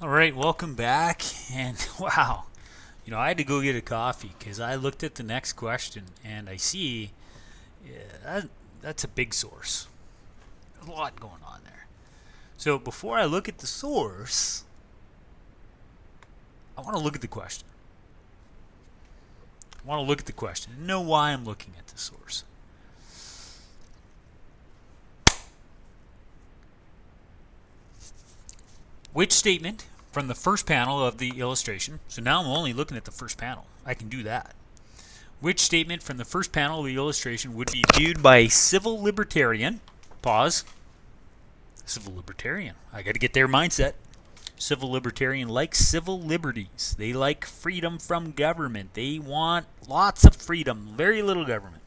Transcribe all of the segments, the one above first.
All right, welcome back. And wow, I had to go get a coffee because I looked at the next question and I see that's a big source. There's a lot going on there. So before I look at the source, I want to look at the question. I want to look at the question and know why I'm looking at the source. Which statement from the first panel of the illustration, so now I'm only looking at the first panel, I can do that. Which statement from the first panel of the illustration would be viewed by a civil libertarian? Pause. Civil libertarian. I got to get their mindset. Civil libertarian likes civil liberties. They like freedom from government. They want lots of freedom, very little government.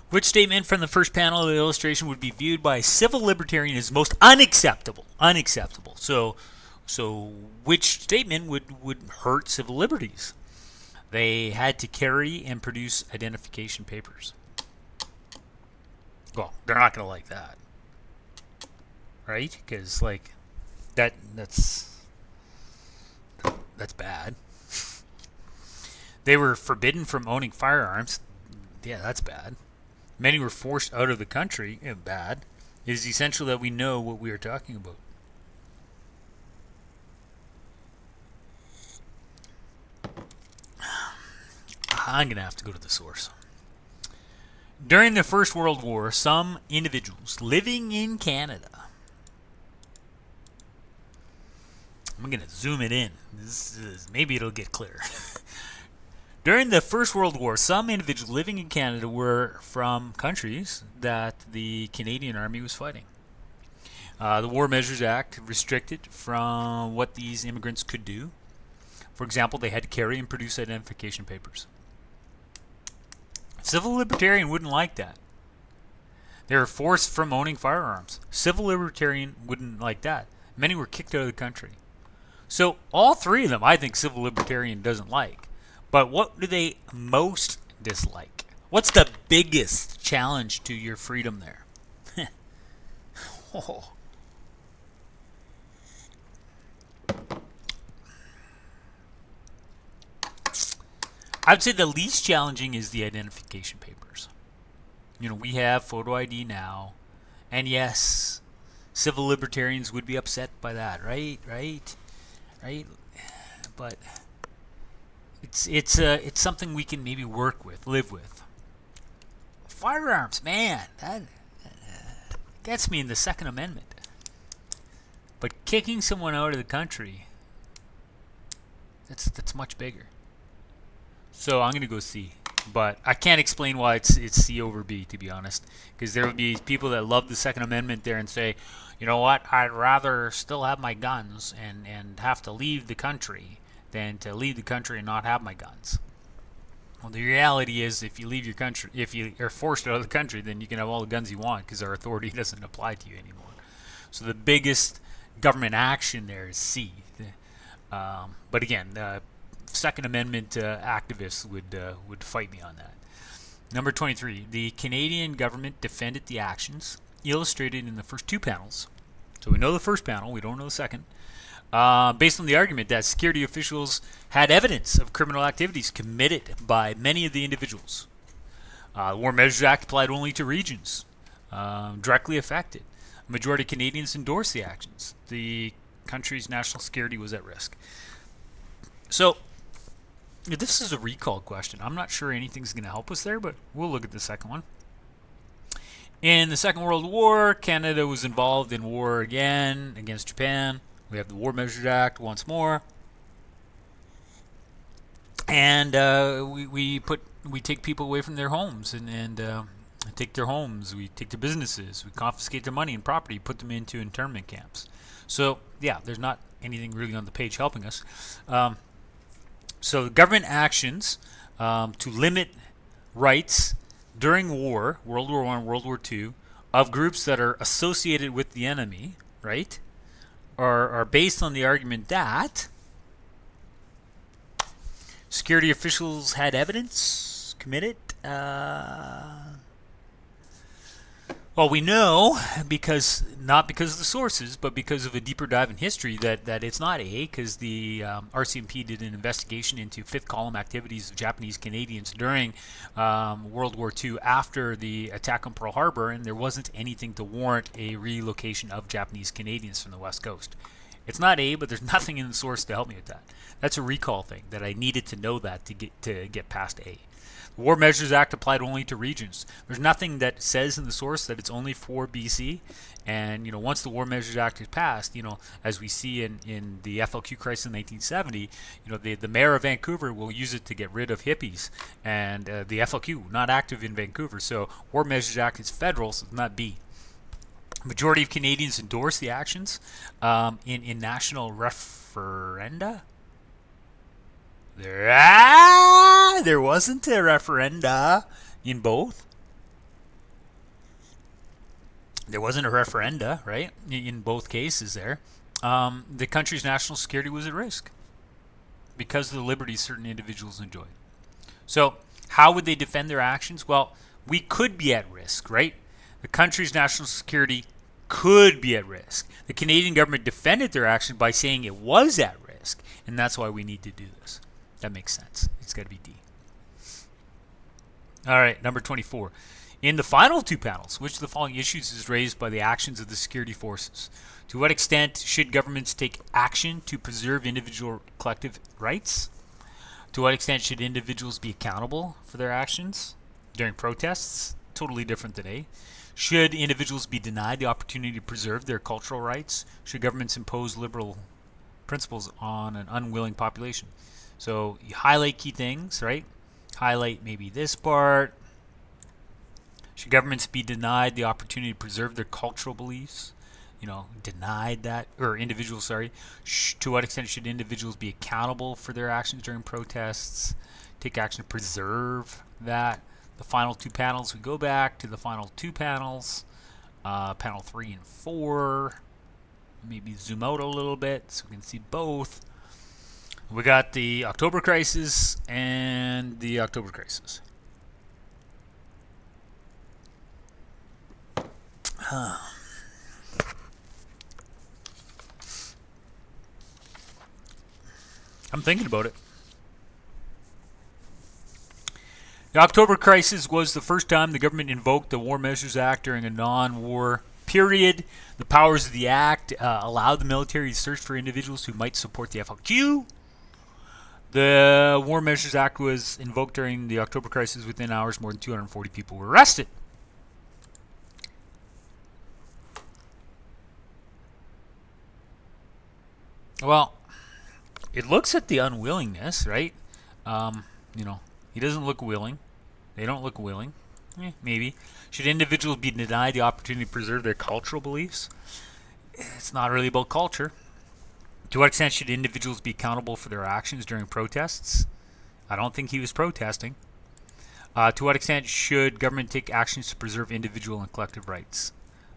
Which statement from the first panel of the illustration would be viewed by a civil libertarian as most unacceptable? Unacceptable. So which statement would hurt civil liberties? They had to carry and produce identification papers. Well, they're not going to like that, right? Because that's bad. They were forbidden from owning firearms. Yeah, that's bad. Many were forced out of the country. Yeah, bad. It is essential that we know what we are talking about. I'm going to have to go to the source. During the First World War, some individuals living in Canada. I'm going to zoom it in. Maybe it'll get clear. During the First World War, some individuals living in Canada were from countries that the Canadian Army was fighting. The War Measures Act restricted from what these immigrants could do. For example, they had to carry and produce identification papers. Civil libertarian wouldn't like that. They were forced from owning firearms. Civil libertarian wouldn't like that. Many were kicked out of the country. So all three of them, I think civil libertarian doesn't like. But what do they most dislike? What's the biggest challenge to your freedom there? Oh. I'd say the least challenging is the identification papers. We have photo ID now, and yes, civil libertarians would be upset by that, right? But it's something we can maybe work with, live with. Firearms, man, that gets me in the Second Amendment. But kicking someone out of the country, that's much bigger. So I'm gonna go C, but I can't explain why it's C over B, to be honest, because there would be people that love the Second Amendment there and say, you know what, I'd rather still have my guns and have to leave the country than to leave the country and not have my guns. Well, the reality is, if you leave your country, if you are forced out of the country, then you can have all the guns you want because our authority doesn't apply to you anymore. So the biggest government action there is C. But again, Second Amendment activists would fight me on that. Number 23. The Canadian government defended the actions illustrated in the first two panels. So we know the first panel, we don't know the second. Based on the argument that security officials had evidence of criminal activities committed by many of the individuals. The War Measures Act applied only to regions directly affected. A majority of Canadians endorsed the actions. The country's national security was at risk. So this is a recall question. I'm not sure anything's going to help us there, but we'll look at the second one. In the Second World War, Canada was involved in war again against Japan. We have the War Measures Act once more. And we take people away from their homes and take their homes. We take their businesses. We confiscate their money and property, put them into internment camps. So, yeah, there's not anything really on the page helping us. So government actions to limit rights during war, World War I, World War II, of groups that are associated with the enemy, right, are based on the argument that security officials had evidence committed. Well, we know because not because of the sources, but because of a deeper dive in history that it's not A, because the RCMP did an investigation into fifth column activities of Japanese Canadians during World War II after the attack on Pearl Harbor, and there wasn't anything to warrant a relocation of Japanese Canadians from the West Coast. It's not A, but there's nothing in the source to help me with that. That's a recall thing that I needed to know that to get past A. The War Measures Act applied only to regions. There's nothing that says in the source that it's only for BC. And once the War Measures Act is passed, as we see in the FLQ crisis in 1970, the mayor of Vancouver will use it to get rid of hippies, and the FLQ not active in Vancouver. So War Measures Act is federal, so it's not B. Majority of Canadians endorse the actions in national referenda. There wasn't a referenda in both. There wasn't a referenda, right? In both cases there. The country's national security was at risk because of the liberties certain individuals enjoyed. So how would they defend their actions? Well, we could be at risk, right? The country's national security could be at risk. The Canadian government defended their action by saying it was at risk, and that's why we need to do this. That makes sense. It's got to be D. All right, number 24. In the final two panels, which of the following issues is raised by the actions of the security forces? To what extent should governments take action to preserve individual collective rights? To what extent should individuals be accountable for their actions during protests? Totally different than A. Should individuals be denied the opportunity to preserve their cultural rights? Should governments impose liberal principles on an unwilling population? So you highlight key things, right? Highlight maybe this part. Should governments be denied the opportunity to preserve their cultural beliefs? Denied that, or individuals, sorry. To what extent should individuals be accountable for their actions during protests? Take action to preserve that. The final two panels, we go back to the final two panels, panel 3 and 4. Maybe zoom out a little bit so we can see both. We got the October crisis and the October crisis. I'm thinking about it. The October crisis was the first time the government invoked the War Measures Act during a non-war period. The powers of the act allowed the military to search for individuals who might support the FLQ. The War Measures Act was invoked during the October crisis. Within hours, more than 240 people were arrested. Well, it looks at the unwillingness, right? He doesn't look willing. They don't look willing. Maybe. Should individuals be denied the opportunity to preserve their cultural beliefs? It's not really about culture. To what extent should individuals be accountable for their actions during protests? I don't think he was protesting. To what extent should government take actions to preserve individual and collective rights?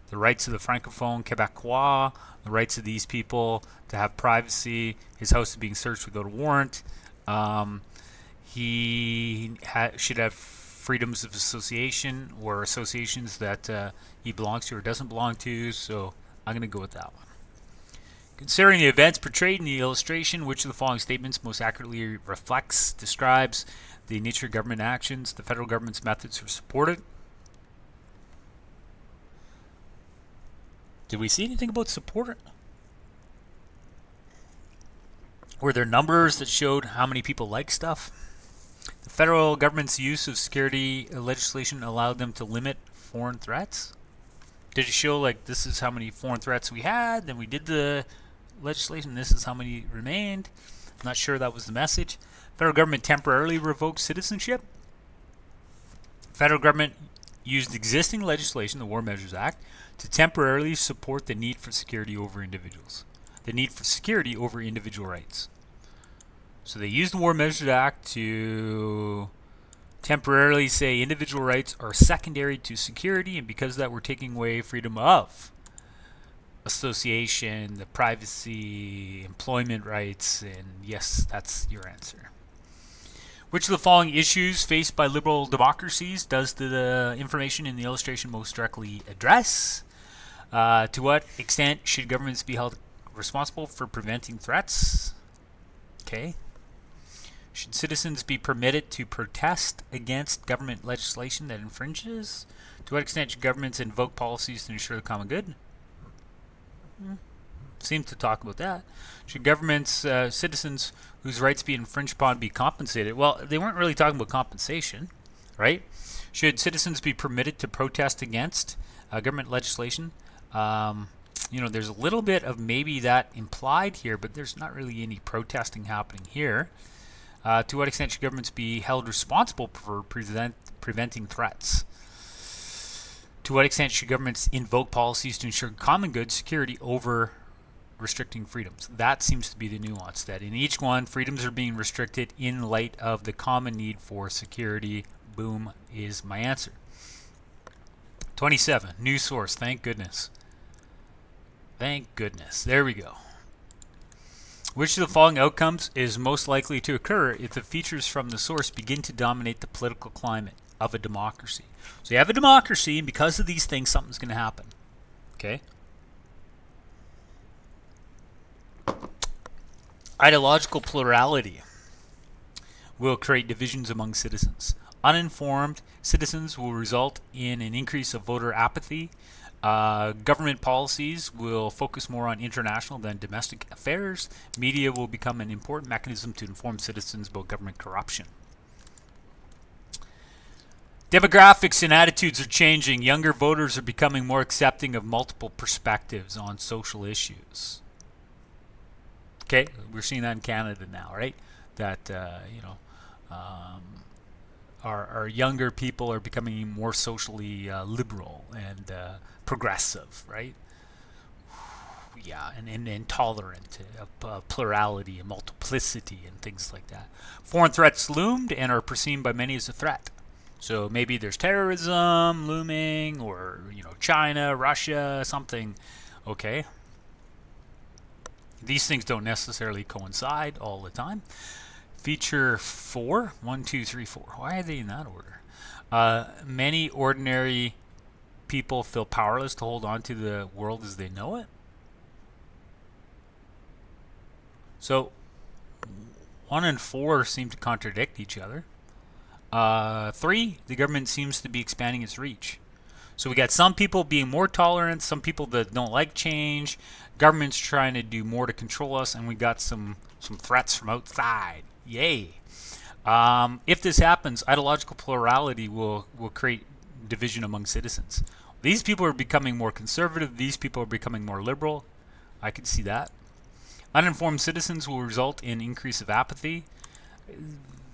The rights of the Francophone Quebecois, the rights of these people to have privacy. His house is being searched without a warrant. He should have freedoms of association or associations that he belongs to or doesn't belong to. So I'm going to go with that one. Considering the events portrayed in the illustration, which of the following statements most accurately describes the nature of government actions? The federal government's methods were supported. Did we see anything about support? Were there numbers that showed how many people like stuff? The federal government's use of security legislation allowed them to limit foreign threats. Did it show like this is how many foreign threats we had, then we did the legislation, this is how many remained? I'm not sure that was the message. Federal government temporarily revoked citizenship. Federal government used existing legislation, the War Measures Act, to temporarily support the need for security over individuals. The need for security over individual rights. So they used the War Measures Act to temporarily say individual rights are secondary to security, and because of that we're taking away freedom of association, the privacy, employment rights, and yes, that's your answer. Which of the following issues faced by liberal democracies does the information in the illustration most directly address? To what extent should governments be held responsible for preventing threats? Okay. Should citizens be permitted to protest against government legislation that infringes? To what extent should governments invoke policies to ensure the common good? Seems to talk about that. Should governments, citizens whose rights be infringed upon be compensated? Well, they weren't really talking about compensation, right? Should citizens be permitted to protest against government legislation? There's a little bit of maybe that implied here, but there's not really any protesting happening here. To what extent should governments be held responsible for preventing threats? To what extent should governments invoke policies to ensure common good security over restricting freedoms? That seems to be the nuance, that in each one, freedoms are being restricted in light of the common need for security. Boom is my answer. 27, new source, thank goodness. Thank goodness. There we go. Which of the following outcomes is most likely to occur if the features from the source begin to dominate the political climate of a democracy? So you have a democracy, and because of these things, something's going to happen. Okay? Ideological plurality will create divisions among citizens. Uninformed citizens will result in an increase of voter apathy. Government policies will focus more on international than domestic affairs. Media will become an important mechanism to inform citizens about government corruption. Demographics and attitudes are changing. Younger voters are becoming more accepting of multiple perspectives on social issues. Okay, we're seeing that in Canada now, right? That, our younger people are becoming more socially liberal and progressive, right? Yeah, and tolerant of plurality and multiplicity and things like that. Foreign threats loomed and are perceived by many as a threat. So maybe there's terrorism looming, or China, Russia, something. Okay. These things don't necessarily coincide all the time. Feature 4, 1, 2, 3, 4. Why are they in that order? Many ordinary people feel powerless to hold on to the world as they know it. So 1 and 4 seem to contradict each other. 3, the government seems to be expanding its reach. So we got some people being more tolerant, some people that don't like change, government's trying to do more to control us, and we got some threats from outside. Yay. If this happens, ideological plurality will create division among citizens. These people are becoming more conservative, these people are becoming more liberal. I could see that. Uninformed citizens will result in increase of apathy.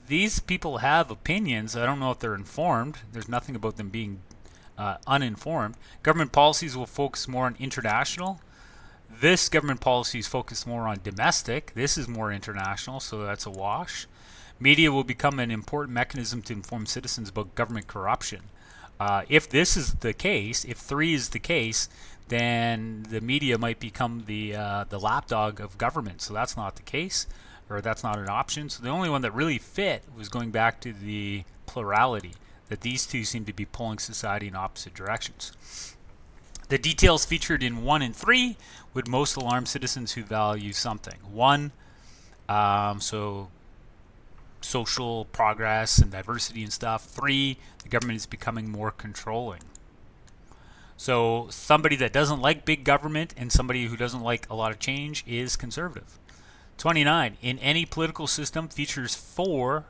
These people have opinions. I don't know if they're informed. There's nothing about them being uninformed. Government policies will focus more on international. This government policies focus more on domestic. This is more international, so that's a wash. Media will become an important mechanism to inform citizens about government corruption. If this is the case, if 3 is the case, then the media might become the lapdog of government. So that's not the case, or that's not an option. So the only one that really fit was going back to the plurality, that these two seem to be pulling society in opposite directions. The details featured in 1 and 3 would most alarm citizens who value something. 1, so social progress and diversity and stuff. 3, the government is becoming more controlling. So somebody that doesn't like big government and somebody who doesn't like a lot of change is conservative. 29, in any political system, features 4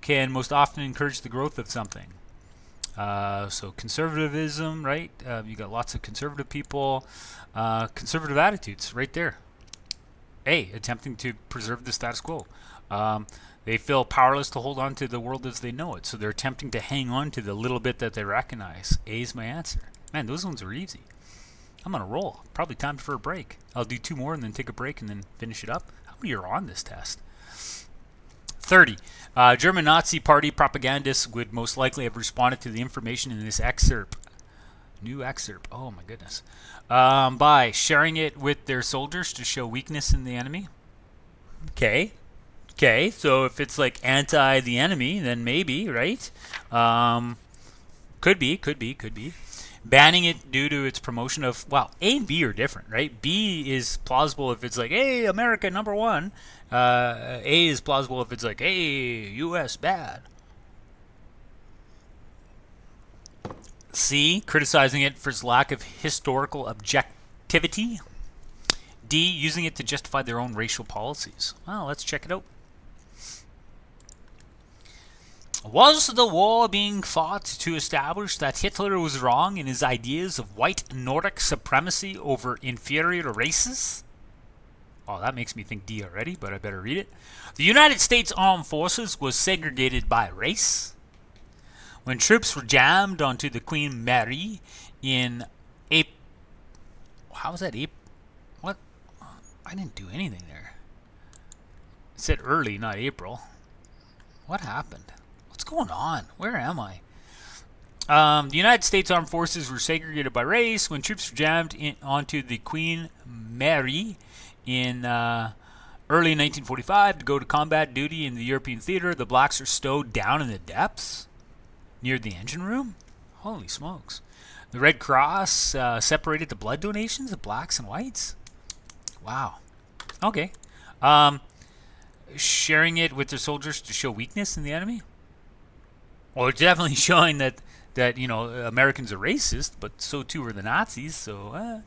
can most often encourage the growth of something. So conservatism, right? You got lots of conservative people. Conservative attitudes, right there. A, attempting to preserve the status quo. They feel powerless to hold on to the world as they know it, so they're attempting to hang on to the little bit that they recognize. A is my answer. Man, those ones are easy. I'm on a roll. Probably time for a break. I'll do 2 more and then take a break and then finish it up. How many are on this test? 30. German Nazi Party propagandists would most likely have responded to the information in this excerpt. New excerpt. Oh my goodness. By sharing it with their soldiers to show weakness in the enemy. Okay. Okay, so if it's like anti the enemy, then maybe, right? Um, could be. Banning it due to its promotion of, well, A and B are different, right? B is plausible if it's like, hey, America number one. A is plausible if it's like, hey, U.S. bad. C, criticizing it for its lack of historical objectivity. D, using it to justify their own racial policies. Well, let's check it out. Was the war being fought to establish that Hitler was wrong in his ideas of white Nordic supremacy over inferior races? Oh, that makes me think D already, but I better read it. The United States Armed Forces was segregated by race. When troops were jammed onto the Queen Mary in April. How was that April? What? I didn't do anything there. It said early, not April. What happened? What's going on? Where am I? The United States Armed Forces were segregated by race when troops were jammed onto the Queen Mary in early 1945 to go to combat duty in the European theater. The blacks are stowed down in the depths near the engine room. Holy smokes. The Red Cross separated the blood donations of blacks and whites. Wow. Okay. Sharing it with their soldiers to show weakness in the enemy. Well, it's definitely showing that Americans are racist, but so too are the Nazis. So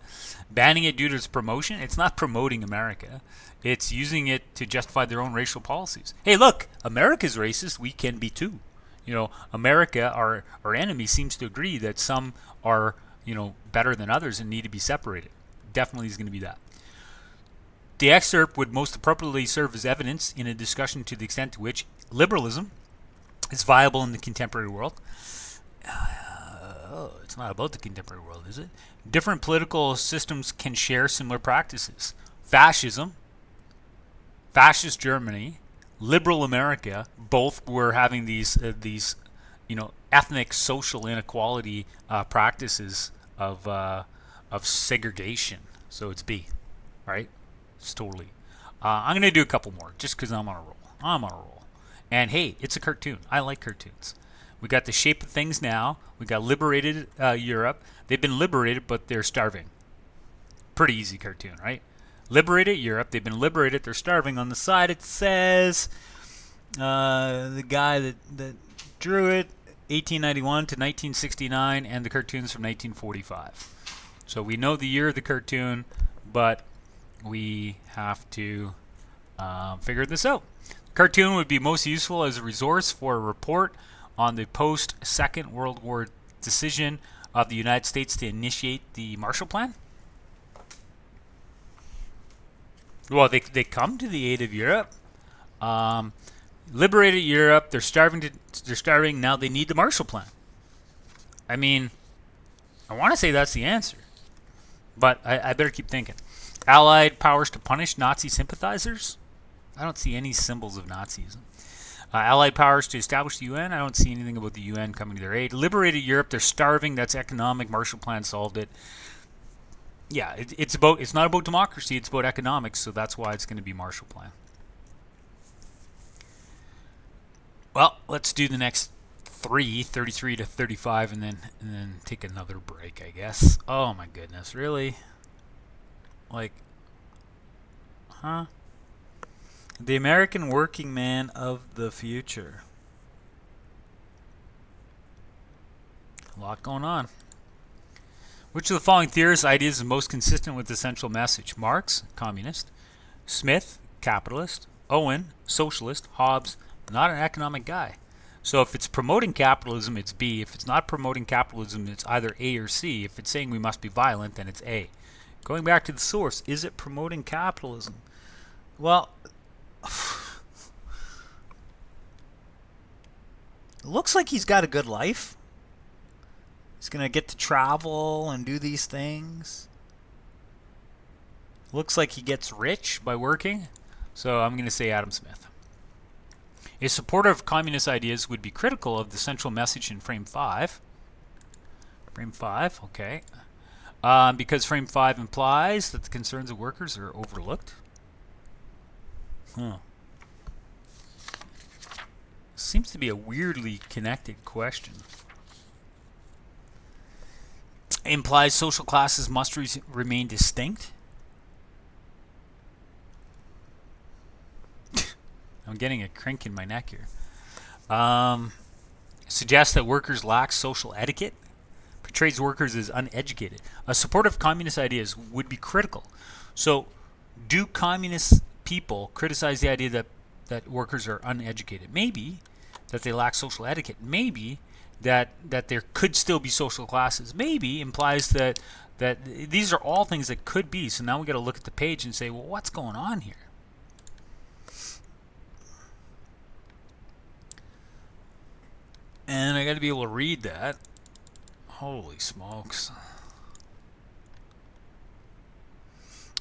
banning it due to its promotion, it's not promoting America. It's using it to justify their own racial policies. Hey, look, America's racist. We can be too. America, our enemy, seems to agree that some are better than others and need to be separated. Definitely is going to be that. The excerpt would most appropriately serve as evidence in a discussion to the extent to which liberalism is viable in the contemporary world. It's not about the contemporary world, is it? Different political systems can share similar practices. Fascism, fascist Germany, liberal America, both were having these ethnic social inequality practices of segregation. So it's B, right? It's totally. I'm gonna do a couple more just because I'm on a roll. And hey, it's a cartoon. I like cartoons. We got The Shape of Things now. We got Liberated Europe. They've been liberated, but they're starving. Pretty easy cartoon, right? Liberated Europe. They've been liberated. They're starving. On the side, it says the guy that drew it, 1891 to 1969, and the cartoon's from 1945. So we know the year of the cartoon, but we have to figure this out. Cartoon would be most useful as a resource for a report on the post-Second World War decision of the United States to initiate the Marshall Plan. Well, they come to the aid of Europe, liberated Europe. They're starving now. They need the Marshall Plan. I mean, I want to say that's the answer, but I better keep thinking. Allied powers to punish Nazi sympathizers. I don't see any symbols of Nazism. Allied powers to establish the UN. I don't see anything about the UN coming to their aid. Liberated Europe. They're starving. That's economic. Marshall Plan solved it. Yeah, it's not about democracy. It's about economics. So that's why it's going to be Marshall Plan. Well, let's do the next 33 to 35, and then take another break, I guess. Oh my goodness, really? Like, huh? The American working man of the future. A lot going on. Which of the following theorists' ideas is most consistent with the central message? Marx, communist. Smith, capitalist. Owen, socialist. Hobbes, not an economic guy. So if it's promoting capitalism, it's B. If it's not promoting capitalism, it's either A or C. If it's saying we must be violent, then it's A. Going back to the source, is it promoting capitalism? Well, looks like he's got a good life. He's going to get to travel and do these things. Looks like he gets rich by working. So I'm going to say Adam Smith. A supporter of communist ideas would be critical of the central message in frame 5. Frame 5, okay. Because frame 5 implies that the concerns of workers are overlooked. Huh. Seems to be a weirdly connected question. Implies social classes must remain distinct. I'm getting a crink in my neck here. Suggests that workers lack social etiquette. Portrays workers as uneducated. A supporter of communist ideas would be critical. So, do communist people criticize the idea that workers are uneducated? Maybe that they lack social etiquette. Maybe that there could still be social classes. Maybe implies that these are all things that could be. So now we got to look at the page and say, well, what's going on here? And I got to be able to read that. Holy smokes.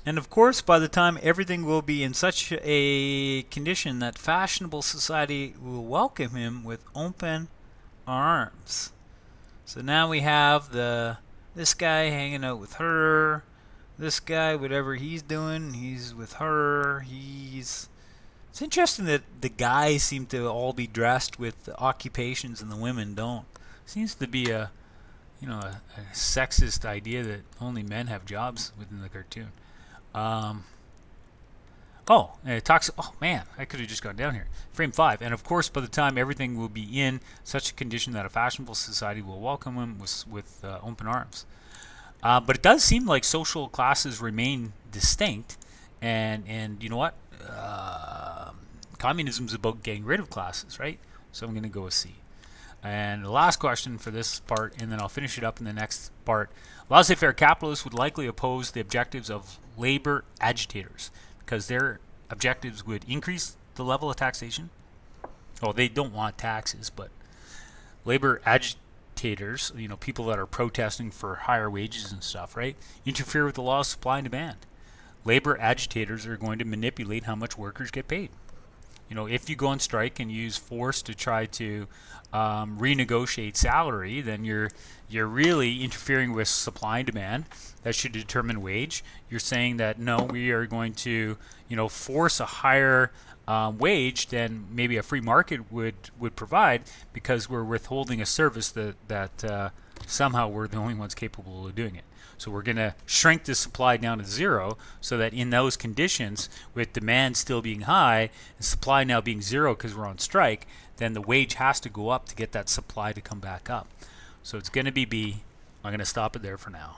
And of course, by the time everything will be in such a condition that fashionable society will welcome him with open arms. So now we have this guy hanging out with her. This guy, whatever he's doing, he's with her. It's interesting that the guys seem to all be dressed with occupations and the women don't. Seems to be a sexist idea that only men have jobs within the cartoon. It talks. Oh man, I could have just gone down here. Frame 5, and of course, by the time everything will be in such a condition that a fashionable society will welcome him with open arms. But it does seem like social classes remain distinct, and you know what? Communism is about getting rid of classes, right? So I'm going to go with C. And the last question for this part, and then I'll finish it up in the next part. Laissez-faire capitalists would likely oppose the objectives of labor agitators because their objectives would increase the level of taxation. Well, they don't want taxes, but labor agitators, people that are protesting for higher wages and stuff, right, interfere with the law of supply and demand. Labor agitators are going to manipulate how much workers get paid. If you go on strike and use force to try to renegotiate salary, then you're really interfering with supply and demand. That should determine wage. You're saying that no, we are going to force a higher wage than maybe a free market would provide because we're withholding a service that somehow we're the only ones capable of doing it. So we're going to shrink the supply down to zero so that in those conditions, with demand still being high and supply now being zero because we're on strike, then the wage has to go up to get that supply to come back up. So it's going to be B. I'm going to stop it there for now.